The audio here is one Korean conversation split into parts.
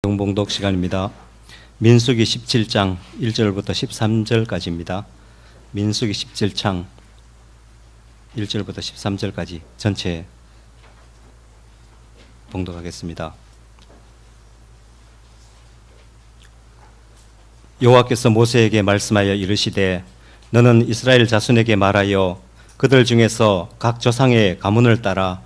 봉독 시간입니다. 민수기 17장 1절부터 13절까지입니다. 민수기 17장 1절부터 13절까지 전체 봉독하겠습니다. 여호와께서 모세에게 말씀하여 이르시되 너는 이스라엘 자손에게 말하여 그들 중에서 각 조상의 가문을 따라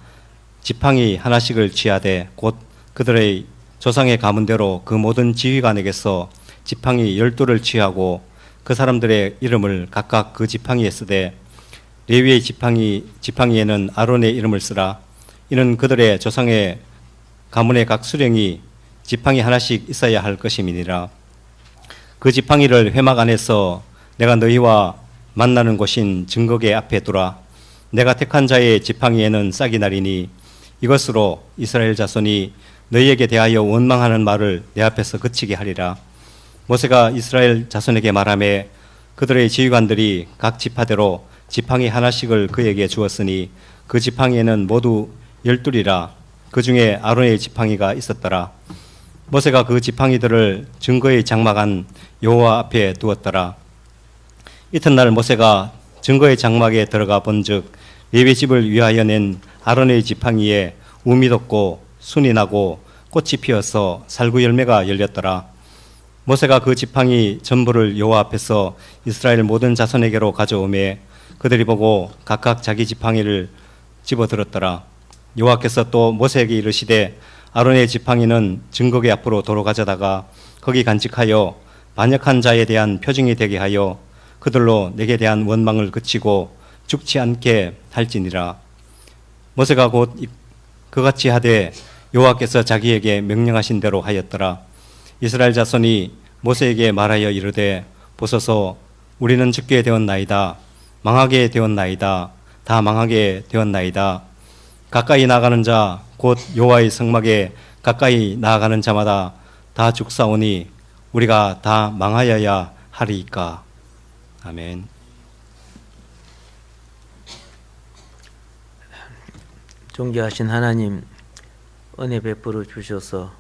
지팡이 하나씩을 취하되 곧 그들의 조상의 가문대로 그 모든 지휘관에게서 지팡이 12를 취하고 그 사람들의 이름을 각각 그 지팡이에 쓰되 레위의 지팡이에는 아론의 이름을 쓰라. 이는 그들의 조상의 가문의 각 수령이 지팡이 하나씩 있어야 할 것임이니라. 그 지팡이를 회막 안에서 내가 너희와 만나는 곳인 증거계 앞에 두라. 내가 택한 자의 지팡이에는 싹이 나리니 이것으로 이스라엘 자손이 너희에게 대하여 원망하는 말을 내 앞에서 그치게 하리라. 모세가 이스라엘 자손에게 말하매 그들의 지휘관들이 각 지파대로 지팡이 하나씩을 그에게 주었으니 그 지팡이에는 모두 12이라. 그 중에 아론의 지팡이가 있었더라. 모세가 그 지팡이들을 증거의 장막 안 여호와 앞에 두었더라. 이튿날 모세가 증거의 장막에 들어가 본즉 레위 집을 위하여 낸 아론의 지팡이에 우미 돋고 순이 나고 꽃이 피어서 살구 열매가 열렸더라. 모세가 그 지팡이 전부를 여호와 앞에서 이스라엘 모든 자손에게로 가져오매 그들이 보고 각각 자기 지팡이를 집어들었더라. 여호와께서 또 모세에게 이르시되 아론의 지팡이는 증거궤 앞으로 도로 가져다가 거기 간직하여 반역한 자에 대한 표징이 되게 하여 그들로 내게 대한 원망을 그치고 죽지 않게 할지니라. 모세가 곧 그같이 하되 여호와께서 자기에게 명령하신 대로 하였더라. 이스라엘 자손이 모세에게 말하여 이르되 보소서 우리는 죽게 되었나이다. 망하게 되었나이다. 다 망하게 되었나이다. 가까이 나가는 자 곧 여호와의 성막에 가까이 나아가는 자마다 다 죽사오니 우리가 다 망하여야 하리이까. 아멘. 존귀하신 하나님, 은혜 베풀어 주셔서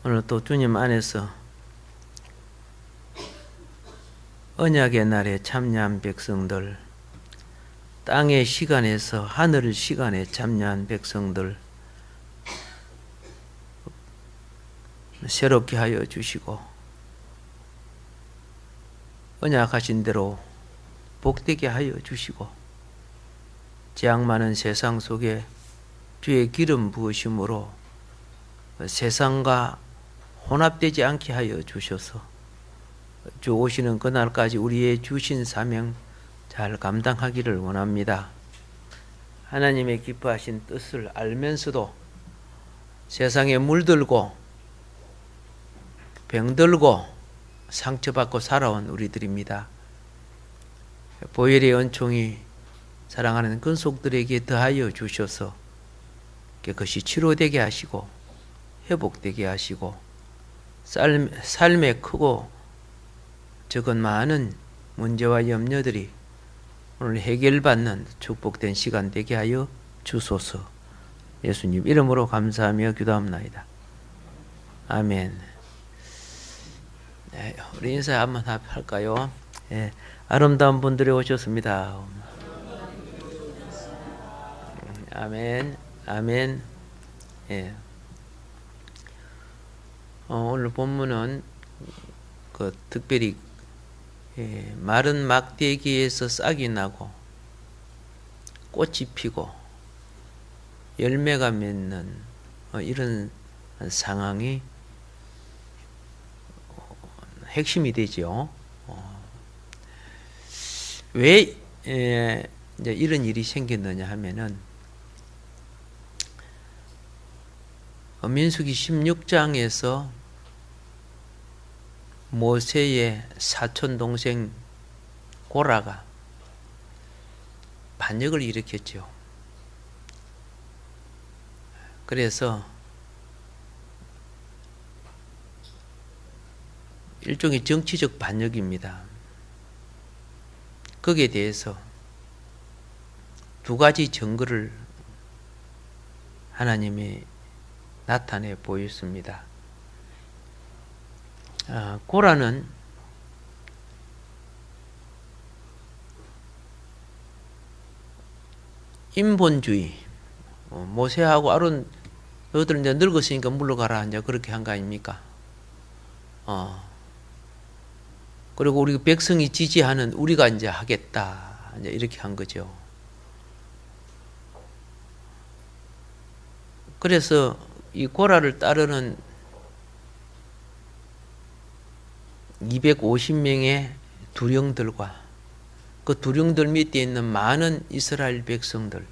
오늘 또 주님 안에서 언약의 날에 참여한 백성들, 땅의 시간에서 하늘 시간에 참여한 백성들 새롭게 하여 주시고 언약하신 대로 복되게 하여 주시고 재앙 많은 세상 속에 주의 기름 부으심으로 세상과 혼합되지 않게 하여 주셔서 주 오시는 그날까지 우리의 주신 사명 잘 감당하기를 원합니다. 하나님의 기뻐하신 뜻을 알면서도 세상에 물들고 병들고 상처받고 살아온 우리들입니다. 보혈의 은총이 사랑하는 근속들에게 더하여 주셔서 그것이 치료되게 하시고 회복되게 하시고 삶에 크고 적은 많은 문제와 염려들이 오늘 해결받는 축복된 시간 되게 하여 주소서. 예수님 이름으로 감사하며 기도합나이다. 아멘. 네, 우리 인사 한번 할까요? 네, 아름다운 분들이 오셨습니다. 아멘. 아멘. 예. 오늘 본문은 특별히 마른 막대기에서 싹이 나고 꽃이 피고 열매가 맺는 이런 상황이 핵심이 되죠. 왜 이제 이런 일이 생겼느냐 하면은 민수기 16장에서 모세의 사촌 동생 고라가 반역을 일으켰죠. 그래서 일종의 정치적 반역입니다. 거기에 대해서 두 가지 증거를 하나님이 나타내 보였습니다. 고라는 인본주의, 모세하고 아론 너희들 이제 늙었으니까 물러가라 이제 그렇게 한 거 아닙니까? 그리고 우리 백성이 지지하는 우리가 이제 하겠다 이제 이렇게 한 거죠. 그래서 이 고라를 따르는 250명의 두령들과 그 두령들 밑에 있는 많은 이스라엘 백성들,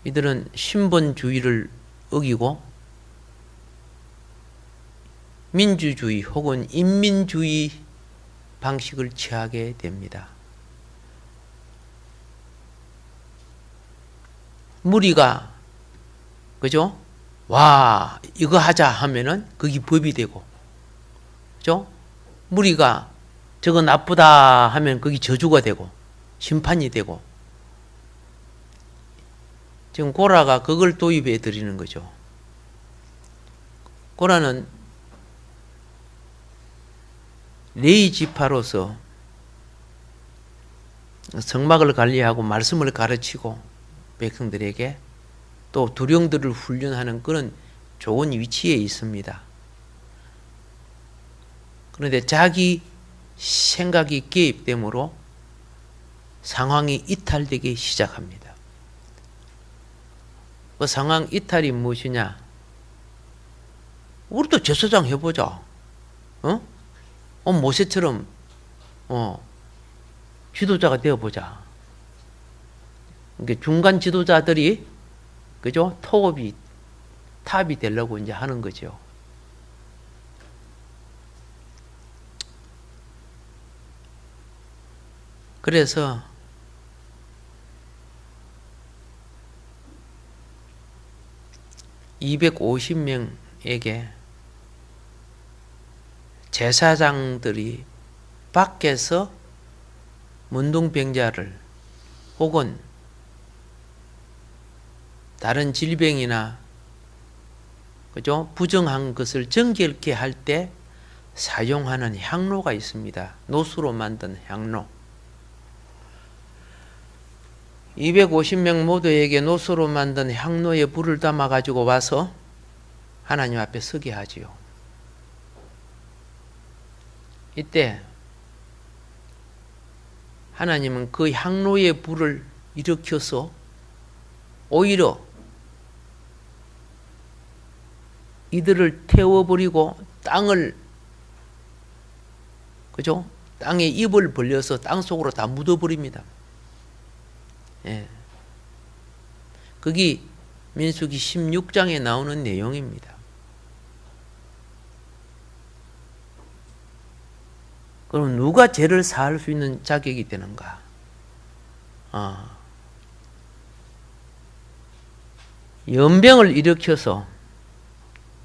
이들은 신본주의를 어기고 민주주의 혹은 인민주의 방식을 취하게 됩니다. 무리가 그죠? 와 이거 하자 하면은 그게 법이 되고, 그죠? 무리가 저거 나쁘다 하면 그게 저주가 되고 심판이 되고, 지금 고라가 그걸 도입해 드리는 거죠. 고라는 레위 지파로서 성막을 관리하고 말씀을 가르치고 백성들에게 또 두령들을 훈련하는 그런 좋은 위치에 있습니다. 그런데 자기 생각이 개입되므로 상황이 이탈되기 시작합니다. 그 상황 이탈이 무엇이냐? 우리도 제사장 해보자. 모세처럼 지도자가 되어보자. 그러니까 중간 지도자들이 그죠? 탑이 되려고 이제 하는 거죠. 그래서 (250명에게) 제사장들이 밖에서 문둥병자를 혹은 다른 질병이나 그죠? 부정한 것을 정결케 할 때 사용하는 향로가 있습니다. 노수로 만든 향로. 250명 모두에게 노수로 만든 향로에 불을 담아 가지고 와서 하나님 앞에 서게 하지요. 이때 하나님은 그 향로의 불을 일으켜서 오히려 이들을 태워버리고 땅을, 그죠? 땅에 입을 벌려서 땅 속으로 다 묻어버립니다. 예. 그게 민수기 16장에 나오는 내용입니다. 그럼 누가 죄를 사할 수 있는 자격이 되는가? 연병을 일으켜서,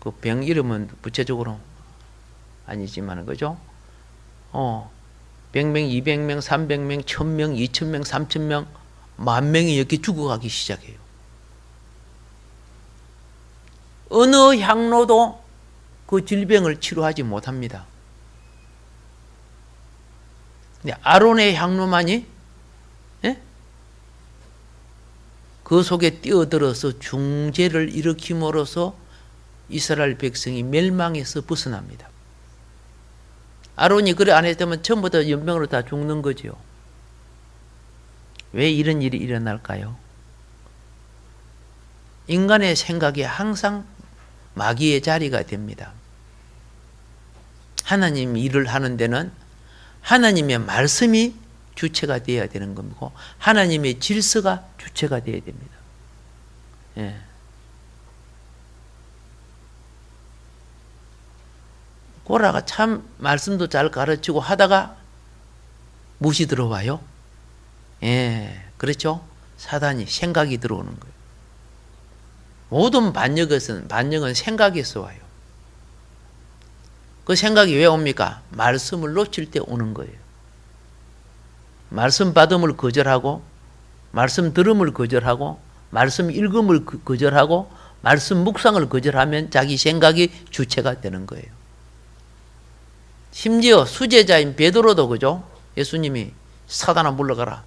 그 병 이름은 구체적으로 아니지만 그죠? 100명, 200명, 300명, 1000명, 2000명, 3000명, 10,000명이 이렇게 죽어가기 시작해요. 어느 향로도 그 질병을 치료하지 못합니다. 근데 아론의 향로만이 그 속에 뛰어들어서 중재를 일으킴으로써 이스라엘 백성이 멸망에서 벗어납니다. 아론이 그래 안 했다면 전부 다 연병으로 다 죽는 거죠. 왜 이런 일이 일어날까요? 인간의 생각이 항상 마귀의 자리가 됩니다. 하나님이 일을 하는 데는 하나님의 말씀이 주체가 되어야 되는 것이고 하나님의 질서가 주체가 되어야 됩니다. 예. 고라가 참 말씀도 잘 가르치고 하다가 무엇이 들어와요? 예, 그렇죠? 사단이 생각이 들어오는 거예요. 모든 반역은 생각에서 와요. 그 생각이 왜 옵니까? 말씀을 놓칠 때 오는 거예요. 말씀 받음을 거절하고, 말씀 들음을 거절하고, 말씀 읽음을 거절하고, 말씀 묵상을 거절하면 자기 생각이 주체가 되는 거예요. 심지어 수제자인 베드로도 그죠? 예수님이 사단아 물러가라.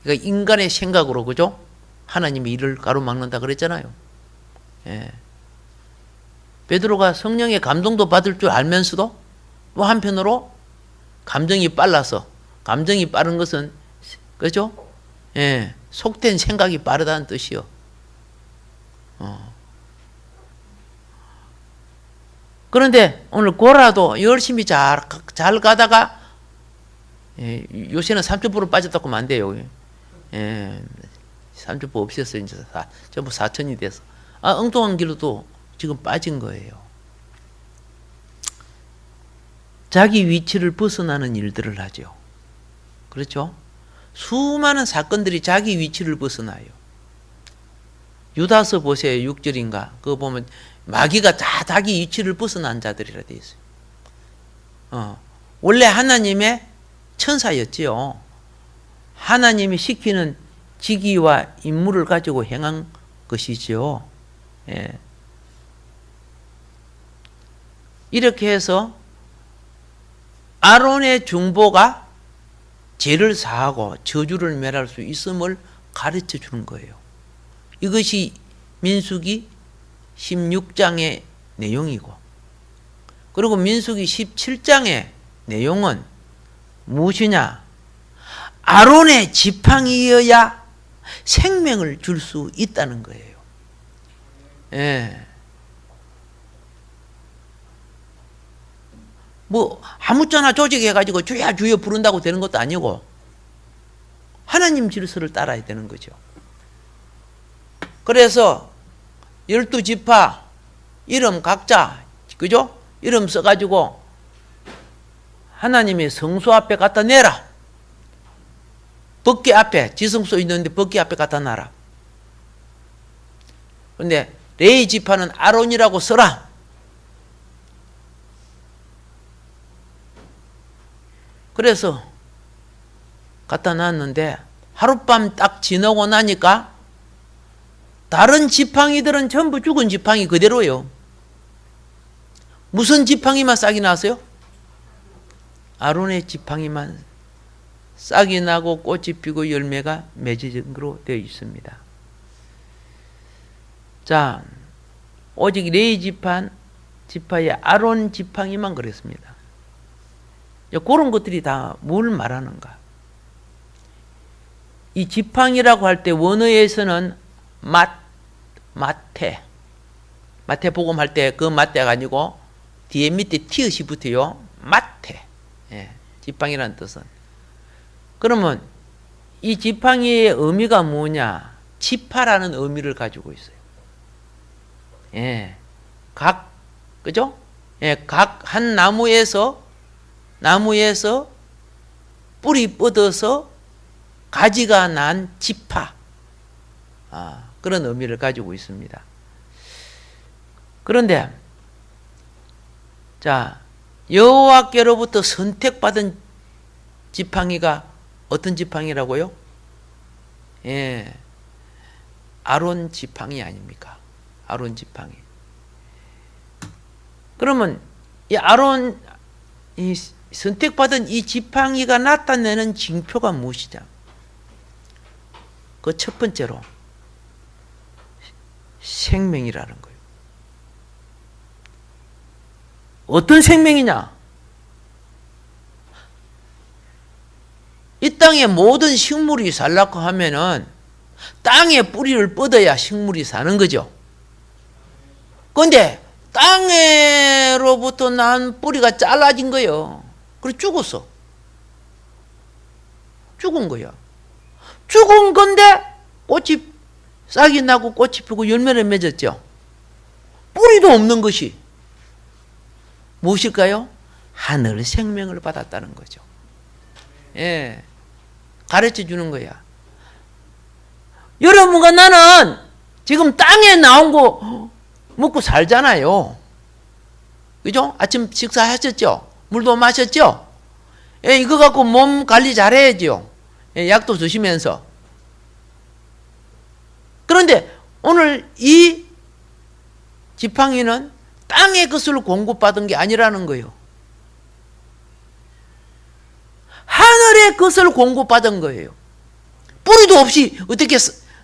그러니까 인간의 생각으로 그죠? 하나님이 일을 가로막는다 그랬잖아요. 예. 베드로가 성령의 감동도 받을 줄 알면서도 또 한편으로 감정이 빨라서, 감정이 빠른 것은 그죠? 예. 속된 생각이 빠르다는 뜻이요. 그런데 오늘 고라도 열심히 잘 가다가, 예, 요새는 30% 빠졌다고 하면 안 돼요. 예, 30% 없었어요. 이제 전부 4천이 돼서. 엉뚱한 길로도 지금 빠진 거예요. 자기 위치를 벗어나는 일들을 하죠. 그렇죠? 수많은 사건들이 자기 위치를 벗어나요. 유다서 보세요. 6절인가. 그거 보면 마귀가 다 자기 위치를 벗어난 자들이라 되어 있어요. 원래 하나님의 천사였지요. 하나님이 시키는 직위와 임무를 가지고 행한 것이죠. 예. 이렇게 해서 아론의 중보가 죄를 사하고 저주를 멸할 수 있음을 가르쳐 주는 거예요. 이것이 민수기 16장의 내용이고, 그리고 민수기 17장의 내용은 무엇이냐? 아론의 지팡이여야 생명을 줄 수 있다는 거예요. 예. 뭐 아무쪼나 조직해가지고 주야 주여 부른다고 되는 것도 아니고 하나님 질서를 따라야 되는 거죠. 그래서 12지파 이름 각자 그죠? 이름 써가지고 하나님의 성소 앞에 갖다 내라. 법궤 앞에 지성소 있는데 법궤 앞에 갖다 놔라. 그런데 레위 지파는 아론이라고 써라. 그래서 갖다 놨는데 하룻밤 딱 지나고 나니까 다른 지팡이들은 전부 죽은 지팡이 그대로예요. 무슨 지팡이만 싹이 났어요? 아론의 지팡이만 싹이 나고 꽃이 피고 열매가 맺어진 것으로 되어 있습니다. 자, 오직 레위 지파의 아론 지팡이만 그랬습니다. 그런 것들이 다 뭘 말하는가? 이 지팡이라고 할 때 원어에서는 마태복음 할 때 그 마태가 아니고 뒤에 밑에 티읕이 붙어요. 마태. 예, 지팡이라는 뜻은. 그러면 이 지팡이의 의미가 뭐냐? 지파라는 의미를 가지고 있어요. 예, 그죠? 예, 각 한 나무에서 뿌리 뻗어서 가지가 난 지파. 그런 의미를 가지고 있습니다. 그런데 자, 여호와께로부터 선택받은 지팡이가 어떤 지팡이라고요? 예, 아론 지팡이 아닙니까? 아론 지팡이. 그러면 이 아론 이 선택받은 이 지팡이가 나타내는 징표가 무엇이냐? 그 첫 번째로 생명이라는 거예요. 어떤 생명이냐? 이 땅에 모든 식물이 살라고 하면은 땅에 뿌리를 뻗어야 식물이 사는 거죠. 그런데 땅에로부터 난 뿌리가 잘라진 거예요. 그래서 죽었어. 죽은 거야. 죽은 건데 꽃이 싹이 나고 꽃이 피고 열매를 맺었죠. 뿌리도 없는 것이 무엇일까요? 하늘 생명을 받았다는 거죠. 예, 가르쳐 주는 거야. 여러분과 나는 지금 땅에 나온 거 먹고 살잖아요. 그죠? 아침 식사하셨죠? 물도 마셨죠? 예, 이거 갖고 몸 관리 잘해야죠. 예, 약도 드시면서. 그런데 오늘 이 지팡이는 땅의 것을 공급받은 게 아니라는 거예요. 하늘의 것을 공급받은 거예요. 뿌리도 없이 어떻게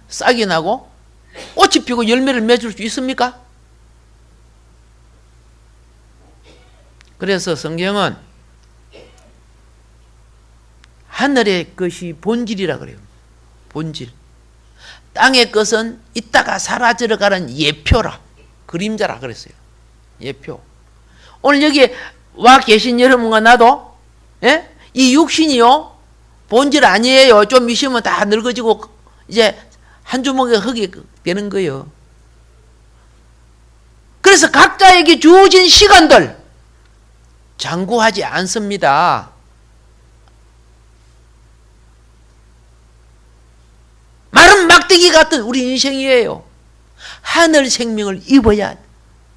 싹이 나고 꽃이 피고 열매를 맺을 수 있습니까? 그래서 성경은 하늘의 것이 본질이라 그래요. 본질. 땅의 것은 있다가 사라져 가는 예표라. 그림자라 그랬어요. 예표. 오늘 여기 와 계신 여러분과 나도, 예? 이 육신이요, 본질 아니에요. 좀 있으면 다 늙어지고 이제 한 주먹에 흙이 되는 거예요. 그래서 각자에게 주어진 시간들 장구하지 않습니다. 마른 막대기 같은 우리 인생이에요. 하늘 생명을 입어야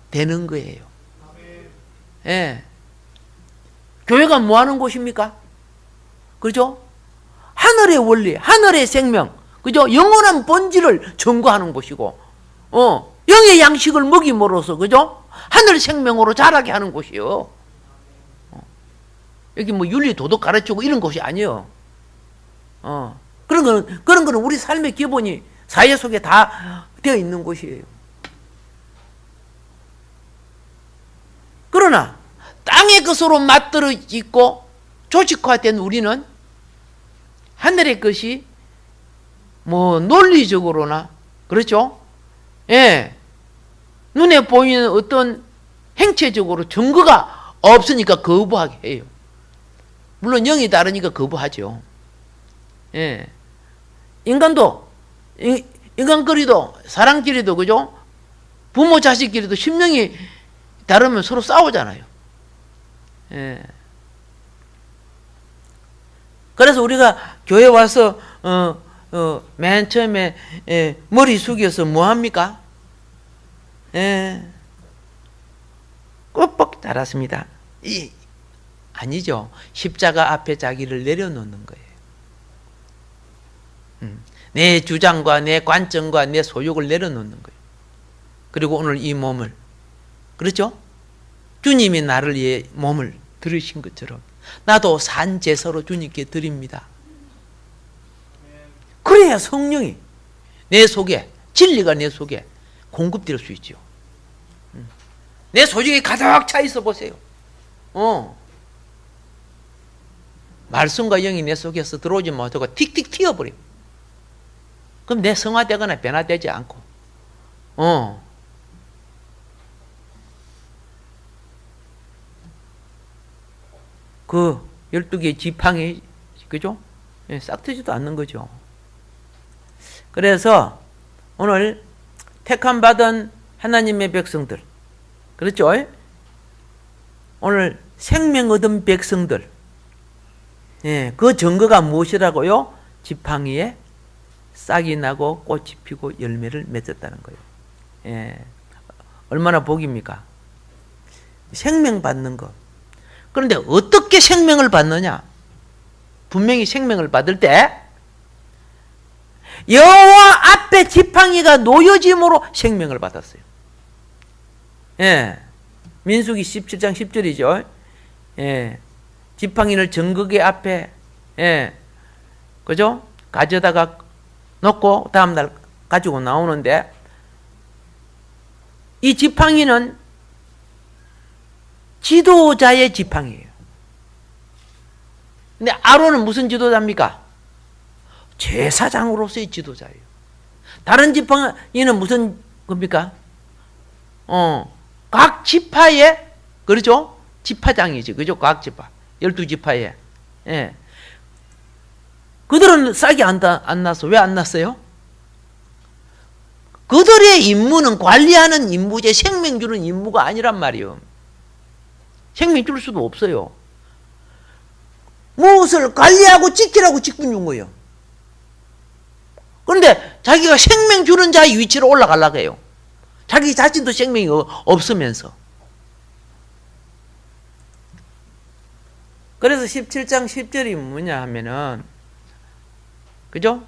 되는 거예요. 예. 교회가 뭐 하는 곳입니까? 그죠? 하늘의 원리, 하늘의 생명, 그죠? 영원한 본질을 전거하는 곳이고, 영의 양식을 먹임으로써, 그죠? 하늘 생명으로 자라게 하는 곳이요. 여기 뭐 윤리 도덕 가르치고 이런 곳이 아니에요. 그런 거는 우리 삶의 기본이 사회 속에 다 되어 있는 곳이에요. 그러나 땅의 것으로 맞들어 있고 조직화된 우리는 하늘의 것이 뭐 논리적으로나, 그렇죠? 예. 눈에 보이는 어떤 행체적으로 증거가 없으니까 거부하게 해요. 물론 영이 다르니까 거부하죠. 예. 인간끼리도, 사람끼리도, 그죠? 부모 자식끼리도 심령이 다르면 서로 싸우잖아요. 예. 그래서 우리가 교회 와서 맨 처음에 머리 숙여서 뭐 합니까? 꾹뻑 달았습니다. 아니죠. 십자가 앞에 자기를 내려놓는 거예요. 내 주장과 내 관점과 내 소욕을 내려놓는 거예요. 그리고 오늘 이 몸을, 그렇죠? 주님이 나를 위해 몸을 들으신 것처럼 나도 산제사로 주님께 드립니다. 그래야 성령이 내 속에, 진리가 내 속에 공급될 수 있죠. 내 소중이 가득 차 있어 보세요. 말씀과 영이 내 속에서 들어오지 못하고 틱틱 튀어버려. 그럼 내 성화되거나 변화되지 않고, 그 12개의 지팡이, 그죠? 싹 트지도 않는 거죠. 그래서 오늘 택함 받은 하나님의 백성들, 그렇죠? 오늘 생명 얻은 백성들, 그 증거가 무엇이라고요? 지팡이에 싹이 나고 꽃이 피고 열매를 맺었다는 거예요. 얼마나 복입니까? 생명 받는 것. 그런데 어떻게 생명을 받느냐? 분명히 생명을 받을 때 여호와 앞에 지팡이가 놓여짐으로 생명을 받았어요. 민수기 17장 10절이죠. 지팡이를 정극의 앞에, 그죠? 가져다가 놓고 다음날 가지고 나오는데, 이 지팡이는 지도자의 지팡이에요. 근데 아론은 무슨 지도자입니까? 제사장으로서의 지도자예요. 다른 지팡이는 무슨 겁니까? 각 지파의, 그렇죠? 지파장이지, 그죠? 각 지파, 12지파에. 그들은 싹이 안 났어. 왜 안 났어요? 그들의 임무는 관리하는 임무제, 생명 주는 임무가 아니란 말이에요. 생명 줄 수도 없어요. 무엇을 관리하고 지키라고 직분 준 거예요. 그런데 자기가 생명 주는 자의 위치로 올라가려고 해요. 자기 자신도 생명이 없으면서. 그래서 17장 10절이 뭐냐 하면은, 그죠?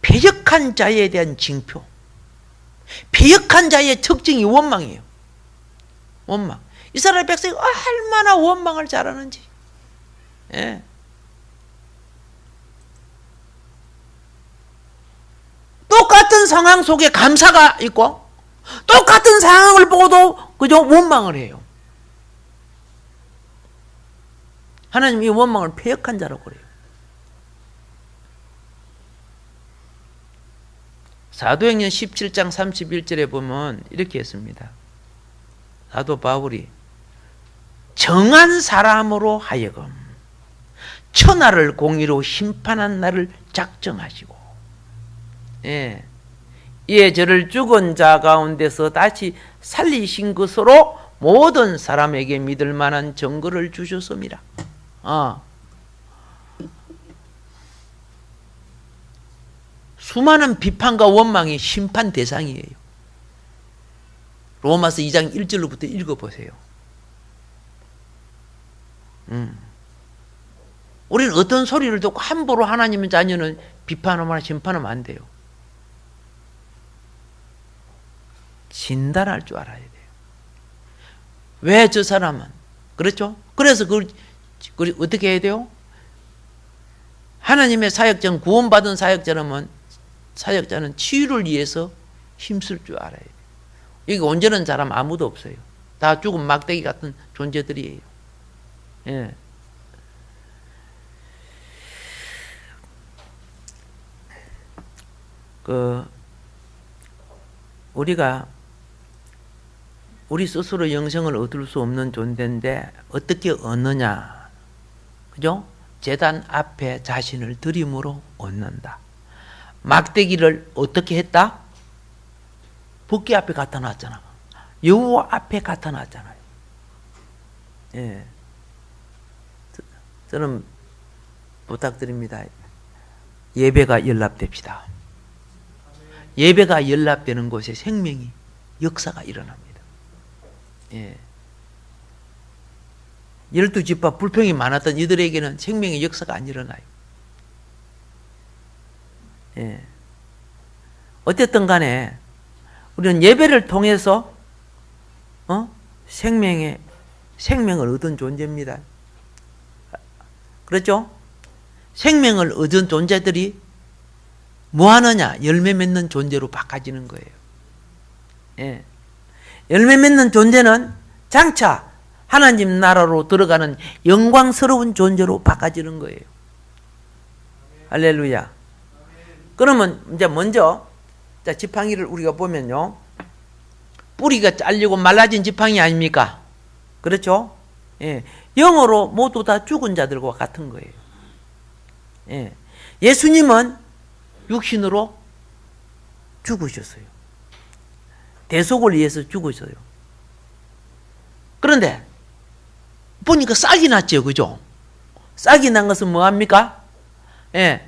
패역한 자에 대한 징표. 패역한 자의 특징이 원망이에요. 원망. 이스라엘 백성이 얼마나 원망을 잘하는지. 예. 똑같은 상황 속에 감사가 있고 똑같은 상황을 보고도 그저 원망을 해요. 하나님이 원망을 패역한 자라고 그래요. 사도행전 17장 31절에 보면 이렇게 했습니다. 사도 바울이 정한 사람으로 하여금 천하를 공의로 심판한 날을 작정하시고, 예, 이에 저를 죽은 자 가운데서 다시 살리신 것으로 모든 사람에게 믿을 만한 증거를 주셨습니다. 수많은 비판과 원망이 심판 대상이에요. 로마서 2장 1절로부터 읽어보세요. 우리는 어떤 소리를 듣고 함부로 하나님의 자녀는 비판하거나 심판하면 안 돼요. 진단할 줄 알아야 돼요. 왜 저 사람은? 그렇죠? 그래서 그걸 어떻게 해야 돼요? 하나님의 사역자는, 구원받은 사역자는 치유를 위해서 힘쓸 줄 알아야 돼요. 이게 온전한 사람 아무도 없어요. 다 죽은 막대기 같은 존재들이에요. 예. 우리 스스로 영생을 얻을 수 없는 존재인데 어떻게 얻느냐? 그죠? 제단 앞에 자신을 드림으로 얻는다. 막대기를 어떻게 했다? 붓기 앞에 갖다 놨잖아. 여호 앞에 갖다 놨잖아요. 예. 저는 부탁드립니다. 예배가 연락됩시다. 예배가 연락되는 곳에 생명이, 역사가 일어납니다. 예. 12지파 불평이 많았던 이들에게는 생명의 역사가 안 일어나요. 예. 어쨌든 간에 우리는 예배를 통해서 생명을 얻은 존재입니다. 그렇죠? 생명을 얻은 존재들이 뭐 하느냐? 열매 맺는 존재로 바꿔지는 거예요. 예. 열매 맺는 존재는 장차 하나님 나라로 들어가는 영광스러운 존재로 바꿔지는 거예요. 할렐루야. 그러면 이제 먼저 지팡이를 우리가 보면요, 뿌리가 잘리고 말라진 지팡이 아닙니까? 그렇죠? 예. 영어로 모두 다 죽은 자들과 같은 거예요. 예. 예수님은 육신으로 죽으셨어요. 대속을 위해서 죽으셔요. 그런데 보니까 싹이 났죠, 그죠? 싹이 난 것은 뭐합니까? 예,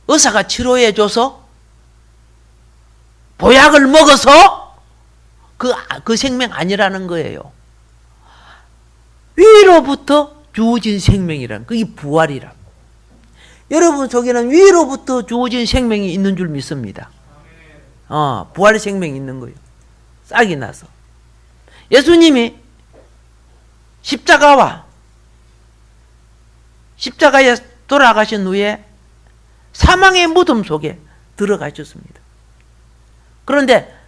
의사가 치료해줘서 보약을 먹어서 그 생명 아니라는 거예요. 위로부터 주어진 생명이란, 그게 부활이라. 여러분 속에는 위로부터 주어진 생명이 있는 줄 믿습니다. 부활의 생명이 있는 거예요. 싹이 나서. 예수님이 십자가에 돌아가신 후에 사망의 무덤 속에 들어가셨습니다. 그런데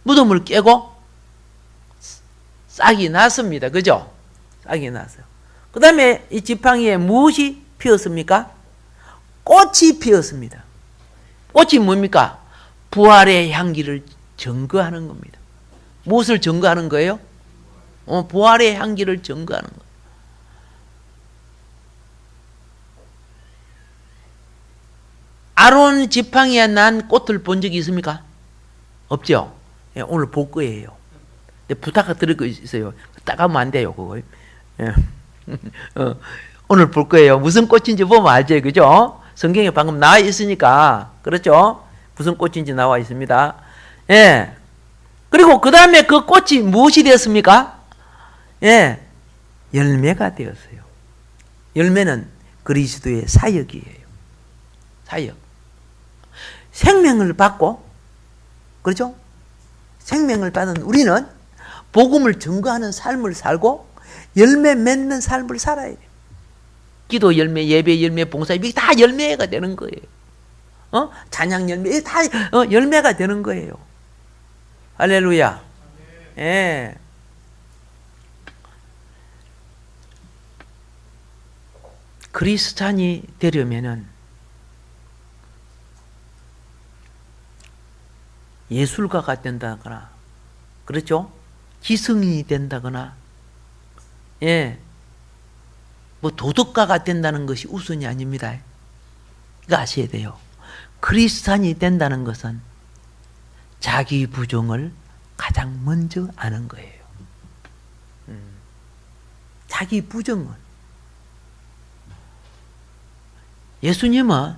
무덤을 깨고 싹이 났습니다. 그죠? 싹이 났어요. 그 다음에 이 지팡이에 무엇이 피었습니까? 꽃이 피었습니다. 꽃이 뭡니까? 부활의 향기를 증거하는 겁니다. 무엇을 증거하는 거예요? 부활의 향기를 증거하는 거예요. 아론 지팡이에 난 꽃을 본 적이 있습니까? 없죠? 예, 오늘 볼 거예요. 부탁 드릴 거 있어요. 따가면 안 돼요, 그거. 예. 오늘 볼 거예요. 무슨 꽃인지 보면 알죠, 그죠? 성경에 방금 나와 있으니까, 그렇죠? 무슨 꽃인지 나와 있습니다. 예. 그리고 그 다음에 그 꽃이 무엇이 되었습니까? 예. 열매가 되었어요. 열매는 그리스도의 사역이에요. 사역. 생명을 받고, 그렇죠? 생명을 받은 우리는 복음을 증거하는 삶을 살고 열매 맺는 삶을 살아야 돼요. 기도 열매, 예배 열매, 봉사 열매 다 열매가 되는 거예요. 찬양 열매 이게 다 열매가 되는 거예요. 할렐루야. 예. 그리스찬이 되려면은 예술가가 된다거나, 그렇죠? 기성이 된다거나, 예, 뭐 도덕가가 된다는 것이 우선이 아닙니다. 이거 아셔야 돼요. 그리스찬이 된다는 것은 자기 부정을 가장 먼저 아는 거예요. 자기 부정을. 예수님은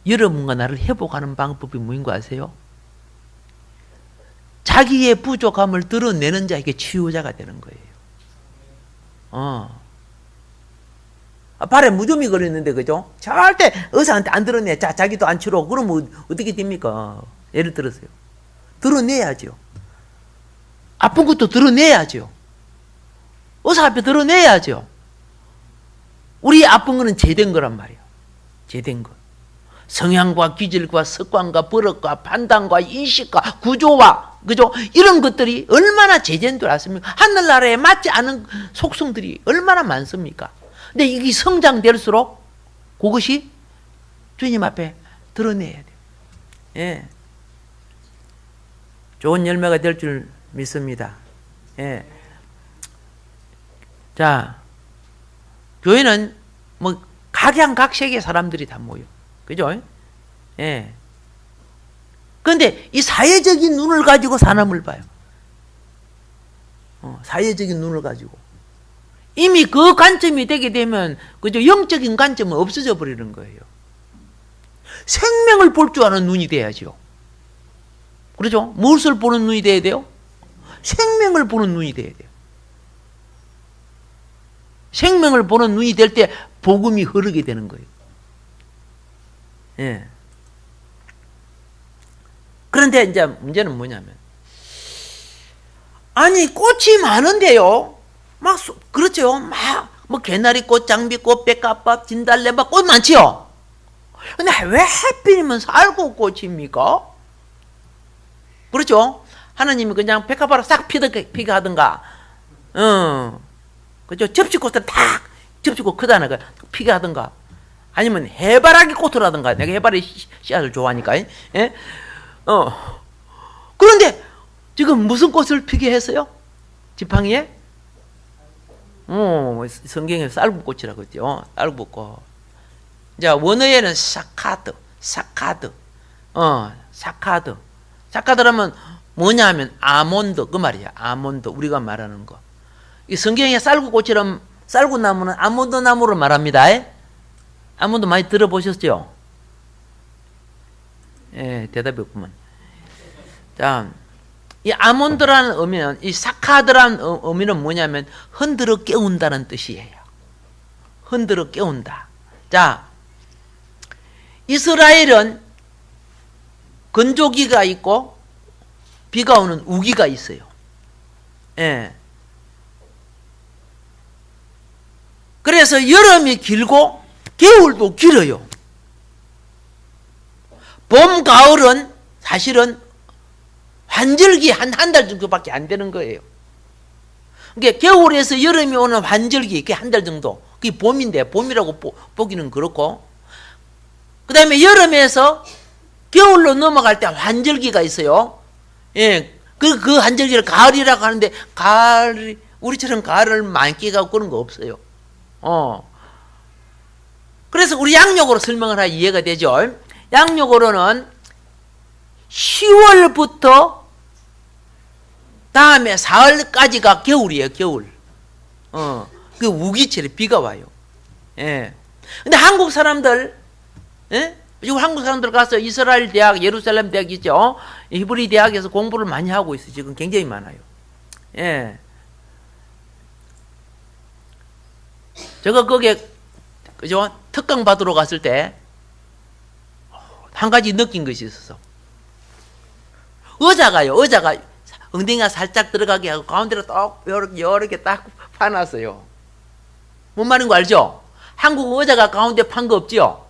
여러분과 나를 회복하는 방법이 뭐인 거 아세요? 자기의 부족함을 드러내는 자에게 치유자가 되는 거예요. 발에 무좀이 걸렸는데, 그죠? 절대 의사한테 안 드러내. 자기도 안 치러. 그러면 어떻게 됩니까? 예를 들어서요. 드러내야죠. 아픈 것도 드러내야죠. 의사 앞에 드러내야죠. 우리 아픈 거는 죄된 거란 말이에요. 죄된 것. 성향과 기질과 습관과 버릇과 판단과 인식과 구조와, 그죠? 이런 것들이 얼마나 죄된 줄 아십니까? 하늘나라에 맞지 않은 속성들이 얼마나 많습니까? 근데 이게 성장될수록 그것이 주님 앞에 드러내야 돼요. 예. 좋은 열매가 될 줄 믿습니다. 예. 자, 교회는 뭐 각양각색의 사람들이 다 모여. 그죠? 예. 그런데 이 사회적인 눈을 가지고 사람을 봐요. 사회적인 눈을 가지고. 이미 그 관점이 되게 되면, 그죠? 영적인 관점은 없어져 버리는 거예요. 생명을 볼 줄 아는 눈이 돼야죠. 그렇죠? 무엇을 보는 눈이 돼야 돼요? 생명을 보는 눈이 돼야 돼요. 생명을 보는 눈이 될 때 복음이 흐르게 되는 거예요. 예. 그런데 이제 문제는 뭐냐면, 아니, 꽃이 많은데요. 막, 그렇죠. 막, 뭐, 개나리꽃, 장미꽃, 백합밥, 진달래밥, 꽃 많지요? 근데 왜 하필이면 살구꽃입니까? 그렇죠? 하나님이 그냥 백합화로 싹 피게 하든가, 그죠? 접시꽃을 탁, 접시꽃 크다는 거 피게 하든가, 아니면 해바라기 꽃을 하든가, 내가 해바라기 씨앗을 좋아하니까, 예? 그런데 지금 무슨 꽃을 피게 했어요? 지팡이에? 성경에 쌀국꽃이라고 했죠. 쌀국꽃. 자, 원어에는 사카드. 사카드라면 뭐냐 하면 아몬드, 그 말이야. 아몬드, 우리가 말하는 거. 이 성경에 쌀국꽃이라면, 쌀국나무는 아몬드 나무를 말합니다. 아몬드 많이 들어보셨죠? 예, 대답이 없구만. 자, 이 아몬드라는 의미는, 이 사카드라는 의미는 뭐냐면 흔들어 깨운다는 뜻이에요. 흔들어 깨운다. 자, 이스라엘은 건조기가 있고 비가 오는 우기가 있어요. 예. 그래서 여름이 길고 겨울도 길어요. 봄, 가을은 사실은 환절기 한 달 정도밖에 안 되는 거예요. 그러니까 겨울에서 여름이 오는 환절기, 그게 한 달 정도. 그게 봄인데, 봄이라고 보기는 그렇고. 그 다음에 여름에서 겨울로 넘어갈 때 환절기가 있어요. 예. 그 환절기를 가을이라고 하는데, 우리처럼 가을을 만끽하고 그런 거 없어요. 그래서 우리 양력으로 설명을 하면 이해가 되죠. 양력으로는 10월부터 다음에 사흘까지가 겨울이에요, 겨울. 그 우기철에 비가 와요. 예. 근데 한국 사람들, 예? 지금 한국 사람들 가서 이스라엘 대학, 예루살렘 대학 있죠? 히브리 대학에서 공부를 많이 하고 있어요. 지금 굉장히 많아요. 예. 제가 거기에, 그죠? 특강 받으러 갔을 때, 한 가지 느낀 것이 있어서. 의자가 엉덩이가 살짝 들어가게 하고 가운데로 딱 요렇게 딱 파놨어요. 뭔 말인 거 알죠? 한국 의자가 가운데 판 거 없지요?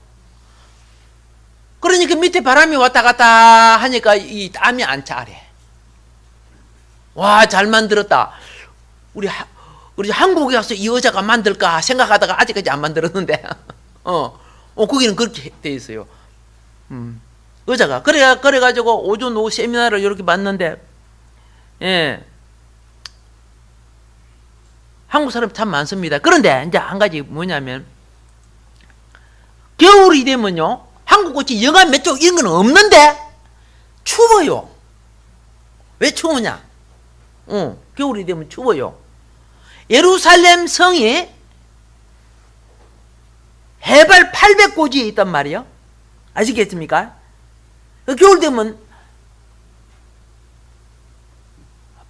그러니까 밑에 바람이 왔다 갔다 하니까 이 땀이 안 차래. 와, 잘 만들었다. 우리 한국에 와서 이 의자가 만들까 생각하다가 아직까지 안 만들었는데, 거기는 그렇게 돼 있어요. 의자가. 그래가지고 오전 오후 세미나를 이렇게 봤는데, 예. 한국 사람 참 많습니다. 그런데 이제 한 가지 뭐냐면, 겨울이 되면요, 한국같이 영하 몇 도 이런 건 없는데, 추워요. 왜 추우냐? 겨울이 되면 추워요. 예루살렘 성이 해발 800고지에 있단 말이에요. 아시겠습니까? 겨울 되면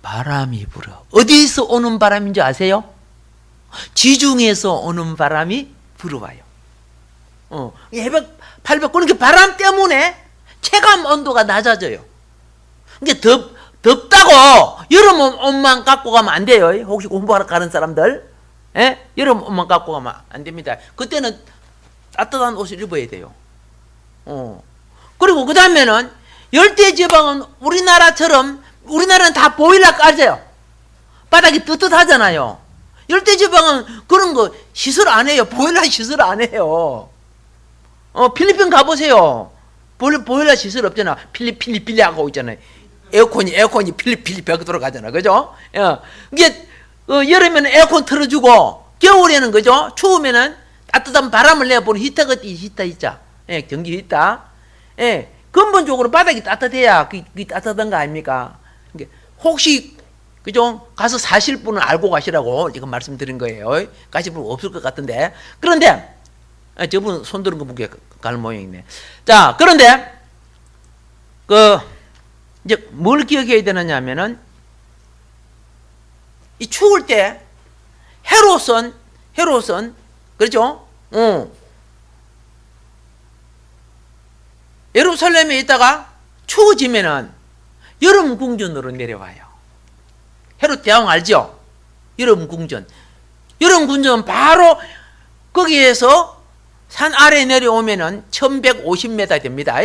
바람이 불어. 어디서 오는 바람인지 아세요? 지중해에서 오는 바람이 불어와요. 해발 800, 그러니까 바람 때문에 체감 온도가 낮아져요. 그러니까 덥다고 여름 옷만 갖고 가면 안 돼요. 혹시 공부하러 가는 사람들, 예? 여름 옷만 갖고 가면 안 됩니다. 그때는 따뜻한 옷을 입어야 돼요. 그리고 그 다음에는 열대지방은 우리나라는 다 보일러 까져요. 바닥이 뜨뜻하잖아요. 열대지방은 그런 거 시설 안 해요. 보일러 시설 안 해요. 필리핀 가보세요. 보일러 시설 없잖아. 필리 하고 있잖아요. 에어컨이 필리 벽 돌아가잖아. 그죠? 이게, 여름에는 에어컨 틀어주고, 겨울에는, 그죠? 추우면은 따뜻한 바람을 내보는 히터 있죠? 예, 전기 히터. 예, 근본적으로 바닥이 따뜻해야 그게 따뜻한 거 아닙니까? 혹시, 그죠? 가서 사실 분은 알고 가시라고 지금 말씀드린 거예요. 가실 분 없을 것 같은데. 그런데, 저분 손 드는 거 보기에 갈 모양이네. 자, 그런데, 이제 뭘 기억해야 되느냐 하면은, 이 추울 때, 헤롯은, 그렇죠? 예루살렘에 있다가 추워지면은 여름 궁전으로 내려와요. 헤롯 대왕 알죠? 여름 궁전. 여름 궁전 바로 거기에서 산 아래 내려오면은 1150m 됩니다.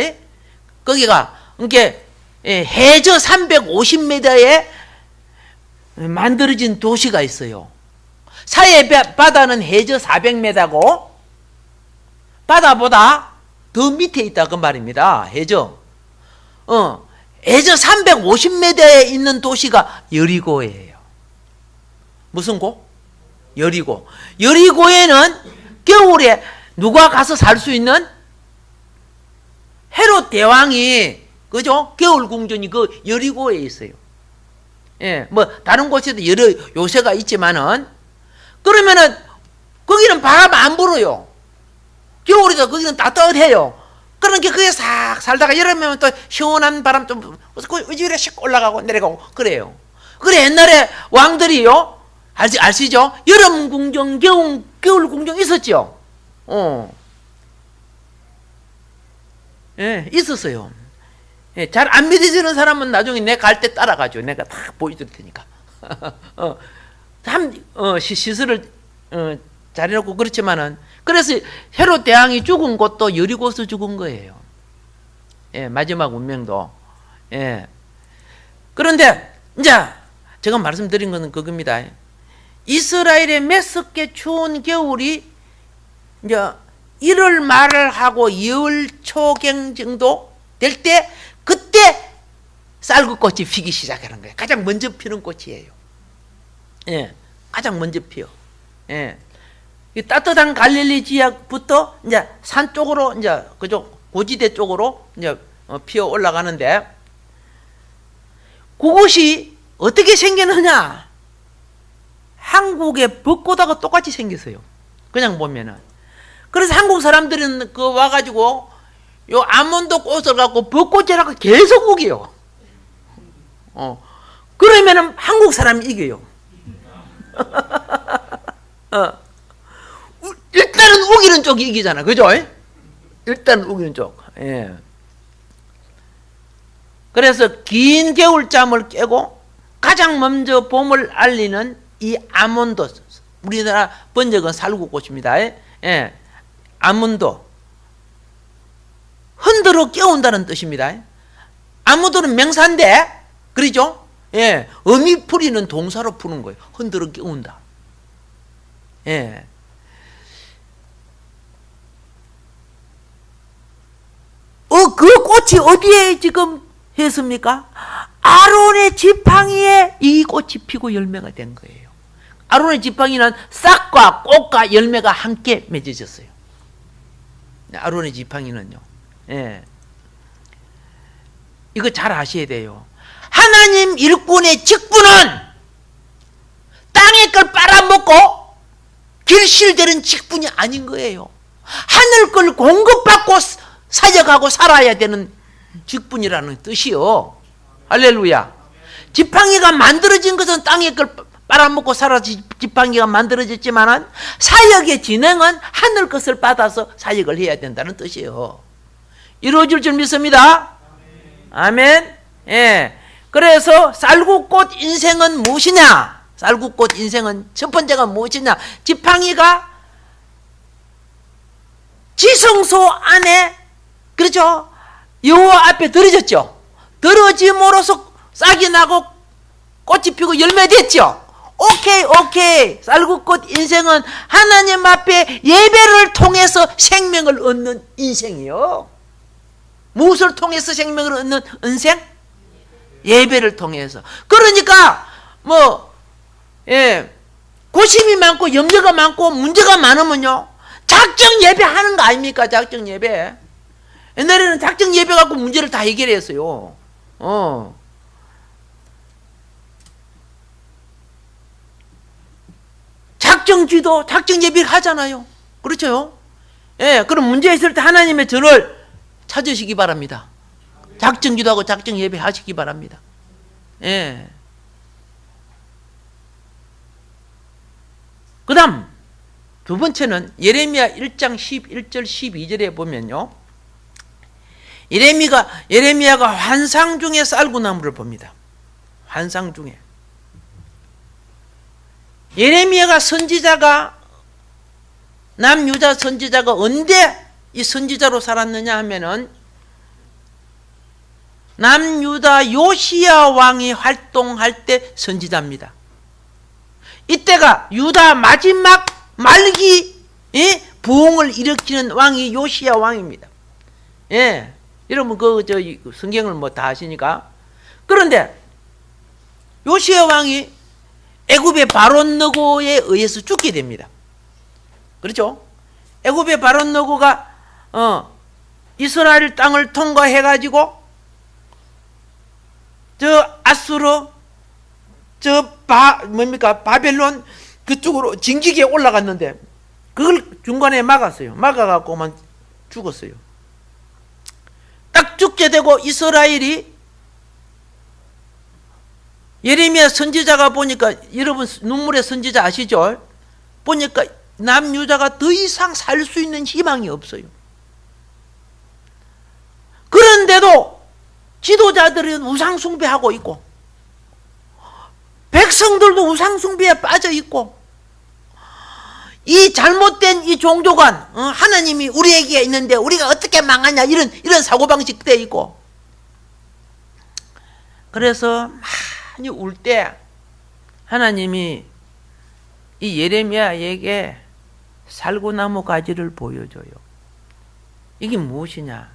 거기가, 이게, 해저 350m에 만들어진 도시가 있어요. 사해 바다는 해저 400m고 바다보다 더 밑에 있다 그 말입니다. 해저. 해저 350m에 있는 도시가 여리고예요. 무슨 고? 여리고. 여리고에는 겨울에 누가 가서 살 수 있는? 헤롯 대왕이, 그죠? 겨울 궁전이 그 여리고에 있어요. 예, 뭐 다른 곳에도 여러 요새가 있지만은, 그러면은 거기는 바람 안 불어요. 겨울에도 거기는 따뜻해요. 그러니까 거기에 싹 살다가 여름에는 또 시원한 바람 좀 의지로 씩 올라가고 내려가고 그래요. 그래 옛날에 왕들이요, 아시죠? 여름 궁전, 겨울 궁전 있었죠. 예, 있었어요. 예, 잘 안 믿어지는 사람은 나중에 내 갈 때 따라가죠. 내가 다 보여줄 테니까. 시설을 잘 해놓고 그렇지만은, 그래서 헤롯 대왕이 죽은 곳도 여리고서 죽은 거예요. 예, 마지막 운명도. 예. 그런데 이제 제가 말씀드린 것은 그겁니다. 이스라엘의 메스게 추운 겨울이 이제 1월 말을 하고 2월 초경 정도 될 때, 그때 쌀국꽃이 피기 시작하는 거예요. 가장 먼저 피는 꽃이에요. 예, 가장 먼저 피어. 예, 이 따뜻한 갈릴리 지역부터 이제 산 쪽으로 이제 그쪽 고지대 쪽으로 이제 피어 올라가는데, 그곳이 어떻게 생겼느냐? 한국의 벚꽃하고 똑같이 생겼어요. 그냥 보면은. 그래서 한국 사람들은 그 와가지고 요 아몬드 꽃을 갖고 벚꽃이라고 계속 우겨요. 그러면은 한국 사람이 이겨요. 일단은 우기는 쪽이 이기잖아. 그죠? 일단은 우기는 쪽. 예. 그래서 긴 겨울잠을 깨고 가장 먼저 봄을 알리는 이 아몬드, 우리나라 번역은 살구꽃입니다. 예. 아몬드, 흔들어 깨운다는 뜻입니다. 아몬드는 명사인데, 그러죠? 예. 어미 풀이는 동사로 푸는 거예요. 흔들어 깨운다. 예. 그 꽃이 어디에 지금 했습니까? 아론의 지팡이에 이 꽃이 피고 열매가 된 거예요. 아론의 지팡이는 싹과 꽃과 열매가 함께 맺어졌어요. 아론의 지팡이는요. 예. 이거 잘 아셔야 돼요. 하나님 일꾼의 직분은 땅의 걸 빨아먹고 길실되는 직분이 아닌 거예요. 하늘 걸 공급받고 사역하고 살아야 되는 직분이라는 뜻이요. 할렐루야. 지팡이가 만들어진 것은 땅의 걸 빨아먹고 살아 지팡이가 만들어졌지만은 사역의 진행은 하늘 것을 받아서 사역을 해야 된다는 뜻이에요. 이루어질 줄 믿습니다. 아멘. 예. 그래서 쌀국꽃 인생은 무엇이냐? 쌀국꽃 인생은 첫 번째가 무엇이냐? 지팡이가 지성소 안에, 그렇죠? 여호와 앞에 들어졌죠. 들어짐으로써 싹이 나고 꽃이 피고 열매 됐죠. 오케이. 쌀국꽃 인생은 하나님 앞에 예배를 통해서 생명을 얻는 인생이요. 무엇을 통해서 생명을 얻는 인생? 예배를 통해서. 그러니까 고심이 많고 염려가 많고 문제가 많으면요, 작정 예배 하는 거 아닙니까? 작정 예배. 옛날에는 작정 예배 갖고 문제를 다 해결했어요. 작정기도, 작정 예배를 하잖아요. 그렇죠? 예, 그럼 문제 있을 때 하나님의 저를 찾으시기 바랍니다. 작정기도 하고 작정 예배 하시기 바랍니다. 예. 그 다음 두 번째는 예레미야 1장 11절 12절에 보면요, 예레미야가 환상 중에 쌀구나무를 봅니다. 환상 중에. 예레미야가 선지자가, 남유다 선지자가 언제 이 선지자로 살았느냐 하면은 남유다 요시야 왕이 활동할 때 선지자입니다. 이때가 유다 마지막 말기 부흥을 일으키는 왕이 요시야 왕입니다. 예, 여러분 성경을 다 아시니까. 그런데 요시야 왕이 애굽의 바론 너고에 의해서 죽게 됩니다. 그렇죠? 애굽의 바론 너고가 이스라엘 땅을 통과해가지고 아수르 바벨론 그쪽으로 징기게 올라갔는데 그걸 중간에 막았어요. 막아갖고만 죽었어요. 딱 죽게 되고 이스라엘이, 예레미야 선지자가 보니까, 여러분 눈물의 선지자 아시죠? 보니까 남유다가 더 이상 살 수 있는 희망이 없어요. 그런데도 지도자들은 우상숭배하고 있고 백성들도 우상숭배에 빠져 있고, 이 잘못된 이 종교관, 하나님이 우리에게 있는데 우리가 어떻게 망하냐, 이런 사고방식 돼 있고. 그래서 많이 울 때 하나님이 이 예레미야에게 살구나무 가지를 보여줘요. 이게 무엇이냐?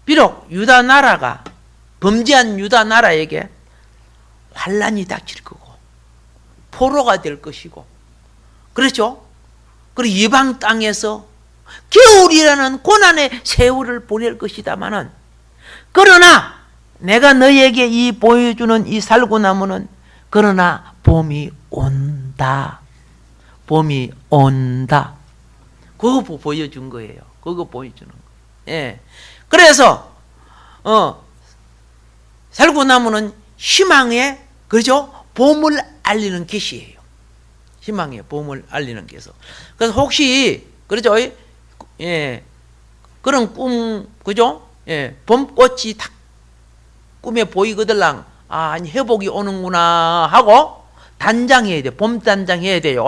비록 유다 나라가, 범죄한 유다 나라에게 환란이 닥칠 거고 포로가 될 것이고, 그렇죠? 그리고 이방 땅에서 겨울이라는 고난의 세월을 보낼 것이다마는, 그러나 내가 너에게 이 보여주는 이 살구나무는, 그러나 봄이 온다. 봄이 온다. 그거 보여준 거예요. 그거 보여주는 거예요. 예. 그래서 살구나무는 희망의, 그렇죠? 봄을 알리는 계시예요. 희망의 봄을 알리는 계시. 그래서 혹시, 그렇죠? 예. 그런 꿈, 그죠? 예. 봄꽃이 탁 꿈에 보이거들랑 아, 회복이 오는구나 하고 단장해야 돼. 봄 단장해야 돼요.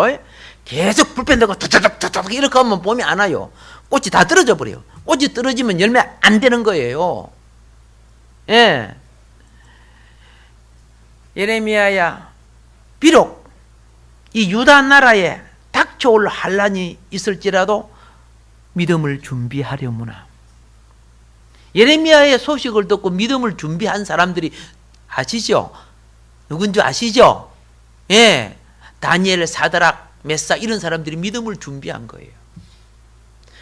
계속 불펜 들고 툭툭툭툭 이렇게 하면 봄이 안 와요. 꽃이 다 떨어져 버려요. 꽃이 떨어지면 열매 안 되는 거예요. 예. 예레미야야, 비록 이 유다 나라에 닥쳐올 환란이 있을지라도 믿음을 준비하려무나. 예레미야의 소식을 듣고 믿음을 준비한 사람들이 아시죠? 누군지 아시죠? 예, 다니엘, 사드락, 메삭 이런 사람들이 믿음을 준비한 거예요.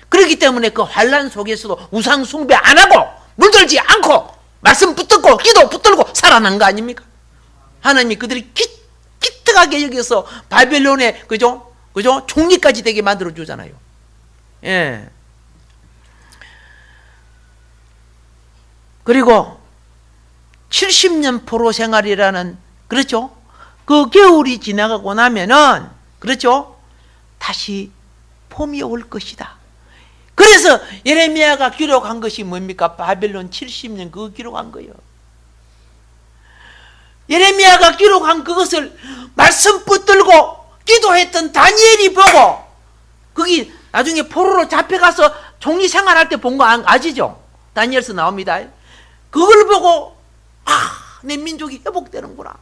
그렇기 때문에 그 환란 속에서도 우상 숭배 안 하고 물들지 않고 말씀 붙들고 기도 붙들고 살아난 거 아닙니까? 하나님이 그들이 기특하게 여기서 바벨론의 그죠? 총리까지 되게 만들어 주잖아요. 예. 그리고 70년 포로 생활이라는, 그렇죠? 그 겨울이 지나가고 나면은, 그렇죠? 다시 봄이 올 것이다. 그래서 예레미야가 기록한 것이 뭡니까? 바벨론 70년 그거 기록한 거예요. 예레미야가 기록한 그것을 말씀 붙들고 기도했던 다니엘이 보고, 거기 나중에 포로로 잡혀가서 총리 생활할 때 본 거 아시죠? 다니엘서 나옵니다. 그걸 보고 내 민족이 회복되는구나.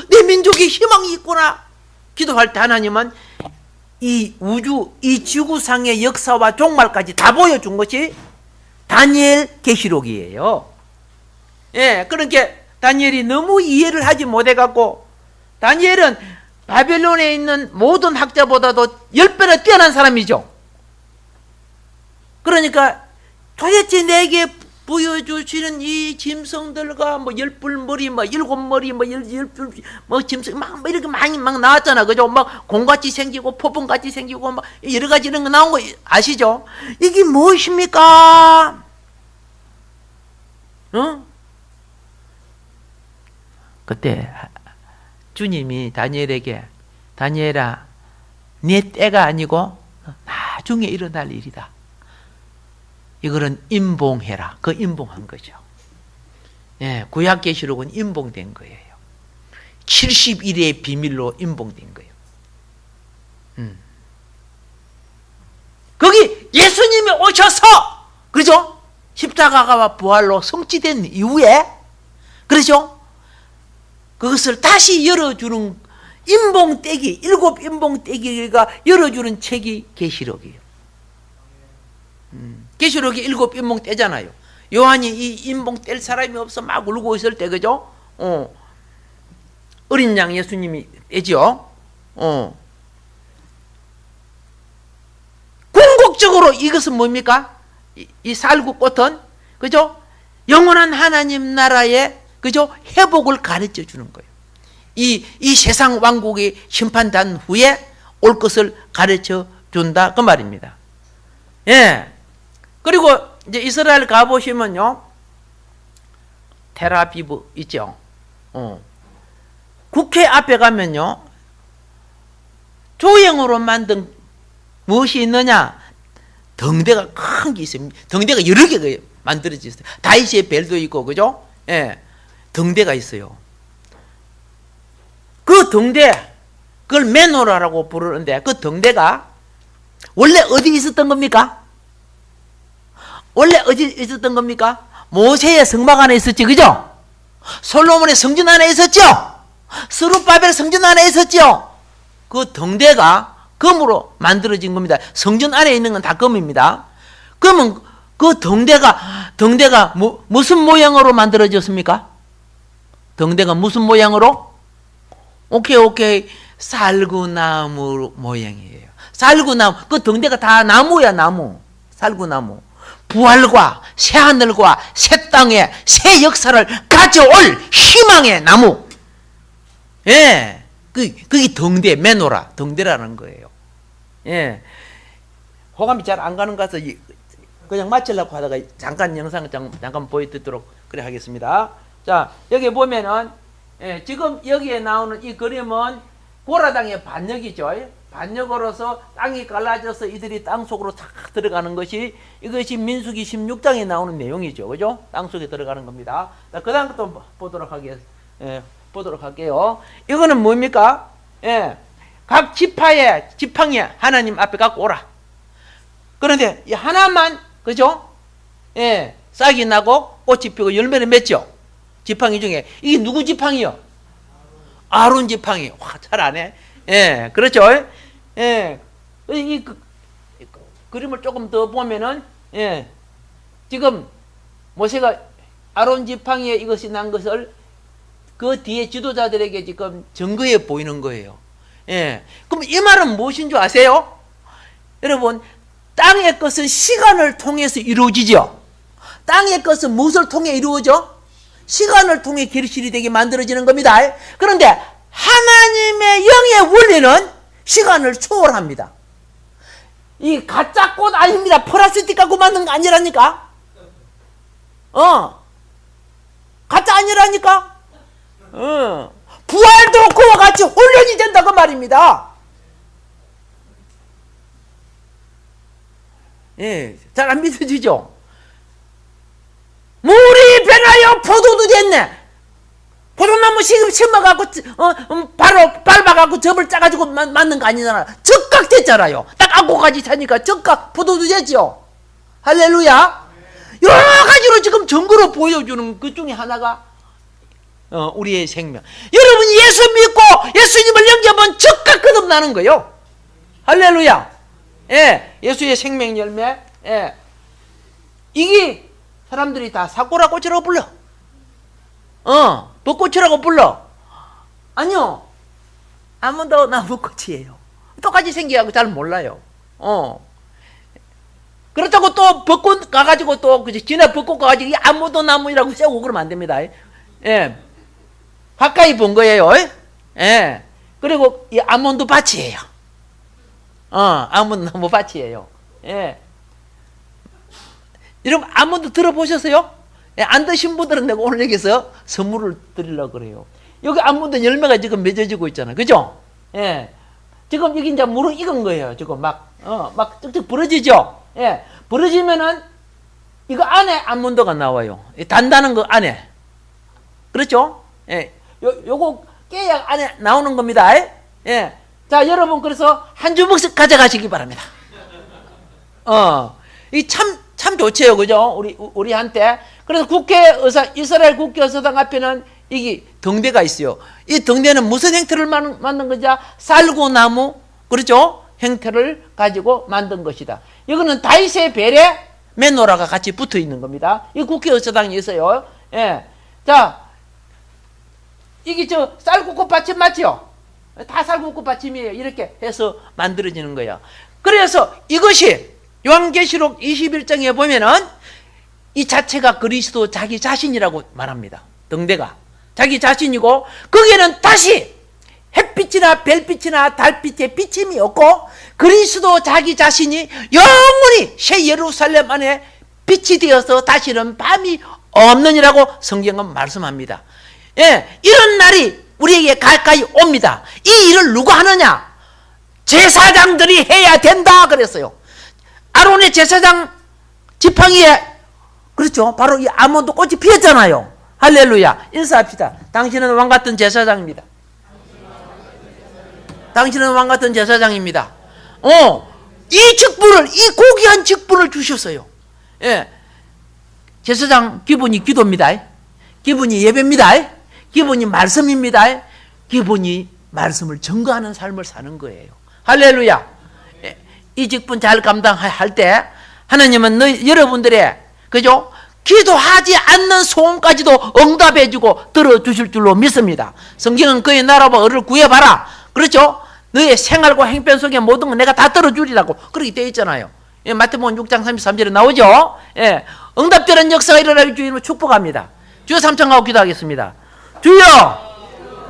내 민족이 희망이 있구나. 기도할 때 하나님은 이 우주, 이 지구상의 역사와 종말까지 다 보여준 것이 다니엘 계시록이에요. 예, 그러니까 다니엘이 너무 이해를 하지 못해갖고, 다니엘은 바벨론에 있는 모든 학자보다도 10배나 뛰어난 사람이죠. 그러니까 도대체 내게 보여주시는 이 짐승들과 뭐 10뿔머리, 뭐 7머리, 뭐 10뿔, 짐승 막 이렇게 많이 막 나왔잖아. 그죠? 막 공같이 생기고 포분같이 생기고 막 여러 가지 이런 거 나온 거 아시죠? 이게 무엇입니까? 그때 주님이 다니엘에게, 다니엘아, 네 때가 아니고 나중에 일어날 일이다. 이거는 임봉해라. 그 임봉한 거죠. 예, 구약계시록은 임봉된 거예요. 70일의 비밀로 임봉된 거예요. 거기 예수님이 오셔서, 그렇죠? 십자가와 부활로 성취된 이후에, 그렇죠? 그것을 다시 열어주는 임봉떼기, 7 임봉떼기가 열어주는 책이 계시록이에요. 계시록이 7 임봉 떼잖아요. 요한이 이 임봉 뗄 사람이 없어 막 울고 있을 때, 그죠? 어린 양 예수님이 떼죠. 궁극적으로 이것은 뭡니까? 이 살구꽃은, 그죠? 영원한 하나님 나라의, 그죠? 회복을 가르쳐 주는 거예요. 이 세상 왕국이 심판단 후에 올 것을 가르쳐 준다. 그 말입니다. 예. 그리고 이제 이스라엘 가보시면요, 테라비브 있죠. 국회 앞에 가면요, 조형으로 만든 무엇이 있느냐? 등대가 큰 게 있어요. 등대가 여러 개가 만들어져 있어요. 다윗의 벨도 있고, 그죠? 예. 등대가 있어요. 그 등대, 그걸 메노라라고 부르는데, 그 등대가 원래 어디 있었던 겁니까? 원래 어디 있었던 겁니까? 모세의 성막 안에 있었지, 그죠? 솔로몬의 성전 안에 있었죠? 스룹바벨 성전 안에 있었죠? 그 등대가 금으로 만들어진 겁니다. 성전 안에 있는 건 다 금입니다. 그러면 그 등대가 무슨 모양으로 만들어졌습니까? 등대가 무슨 모양으로? 오케이. 살구나무 모양이에요. 살구나무. 그 등대가 다 나무야, 나무. 살구나무. 부활과 새하늘과 새 땅에 새 역사를 가져올 희망의 나무. 예. 그게 등대, 메노라. 등대라는 거예요. 예. 호감이 잘 안 가는 것 같아서 그냥 마치려고 하다가 잠깐 영상 잠깐 보여드리도록 그래 하겠습니다. 자, 여기 보면은, 예, 지금 여기에 나오는 이 그림은 고라 땅의 반역이죠. 반역으로서 땅이 갈라져서 이들이 땅 속으로 탁 들어가는 것이, 이것이 민수기 16장에 나오는 내용이죠. 그죠? 땅 속에 들어가는 겁니다. 자, 그 다음 또 보도록 할게요. 이거는 뭡니까? 각 지팡이 하나님 앞에 갖고 오라. 그런데 이 하나만, 그죠? 싹이 나고 꽃이 피고 열매를 맺죠. 지팡이 중에. 이게 누구 지팡이요? 아론 지팡이. 와, 잘 아네. 그렇죠. 이 그림을 조금 더 보면은, 지금 모세가 아론 지팡이에 이것이 난 것을 그 뒤에 지도자들에게 지금 증거해 보이는 거예요. 그럼 이 말은 무엇인 줄 아세요? 여러분, 땅의 것은 시간을 통해서 이루어지죠. 땅의 것은 무엇을 통해 이루어져? 시간을 통해 결실이 되게 만들어지는 겁니다. 그런데 하나님의 영의 원리는 시간을 초월합니다. 이 가짜 꽃 아닙니다. 플라스틱 갖고 만든 거 아니라니까. 가짜 아니라니까. 부활도 그와 같이 훈련이 된다고 말입니다. 잘 안 믿어지죠? 물이 변하여 포도도 됐네. 포도나무 심어갖고 바로 밟아갖고 접을 짜가지고 만든 거 아니잖아. 즉각 됐잖아요. 딱 안고까지 차니까 즉각 포도도 됐죠. 할렐루야. 여러 가지로 지금 증거로 보여주는 그 중에 하나가 우리의 생명. 여러분이 예수 믿고 예수님을 영접하면 즉각 거듭나는 거예요. 할렐루야. 예수의 생명 열매. 이게 사람들이 다 사고라 꽃이라고 불러. 벚꽃이라고 불러. 아니요. 아몬드 나무꽃이에요. 똑같이 생겨가지고 잘 몰라요. 그렇다고 또 벚꽃 가가지고 또 지나 벚꽃 가가지고 아몬드 나무이라고 세우고 그러면 안 됩니다. 가까이 본 거예요. 그리고 이 아몬드 밭이에요. 아몬드 나무 밭이에요. 여러분 아몬드 들어보셨어요? 안 드신 분들은 내가 오늘 여기서 선물을 드리려고 그래요. 여기 아몬드 열매가 지금 맺어지고 있잖아요. 그죠? 지금 여기 이제 물은 익은 거예요. 지금 막 쭉쭉 부러지죠? 부러지면은 이거 안에 아몬드가 나와요. 단단한 거 안에. 그렇죠? 요거 깨야 안에 나오는 겁니다. 자, 여러분 그래서 한 주먹씩 가져가시기 바랍니다. 이 참 좋지요. 그죠? 우리한테. 그래서 이스라엘 국회의사당 앞에는 이게 등대가 있어요. 이 등대는 무슨 형태를 만든 거죠? 쌀고나무, 그렇죠? 형태를 가지고 만든 것이다. 이거는 다윗의 벨에 메노라가 같이 붙어 있는 겁니다. 이 국회의사당이 있어요. 자, 이게 쌀국꽃 받침 맞죠? 다 쌀국꽃 받침이에요. 이렇게 해서 만들어지는 거예요. 그래서 이것이 요한계시록 21장에 보면은 이 자체가 그리스도 자기 자신이라고 말합니다. 등대가 자기 자신이고, 거기에는 다시 햇빛이나 별빛이나 달빛의 비침이 없고 그리스도 자기 자신이 영원히 새 예루살렘 안에 빛이 되어서 다시는 밤이 없느니라고 성경은 말씀합니다. 이런 날이 우리에게 가까이 옵니다. 이 일을 누가 하느냐? 제사장들이 해야 된다 그랬어요. 아론의 제사장 지팡이에, 그렇죠, 바로 이 아몬드 꽃이 피었잖아요. 할렐루야. 인사합시다. 당신은 왕같은 제사장입니다. 당신은 왕같은 제사장입니다. 이 직분을, 이 고귀한 직분을 주셨어요. 제사장 기본이 기도입니다. 기본이 예배입니다. 기본이 말씀입니다. 기본이 말씀을 증거하는 삶을 사는 거예요. 할렐루야. 이 직분 잘 감당할 때 하나님은 여러분들의, 그죠? 기도하지 않는 소원까지도 응답해주고 들어주실 줄로 믿습니다. 성경은 그의 나라와 의를 구해봐라. 그렇죠? 너의 생활과 행편 속에 모든 건 내가 다 들어주리라고 그렇게 되어 있잖아요. 마태복음 6장 33절에 나오죠. 응답되는 역사가 일어나길 주님으로 축복합니다. 주여 삼창하고 기도하겠습니다. 주여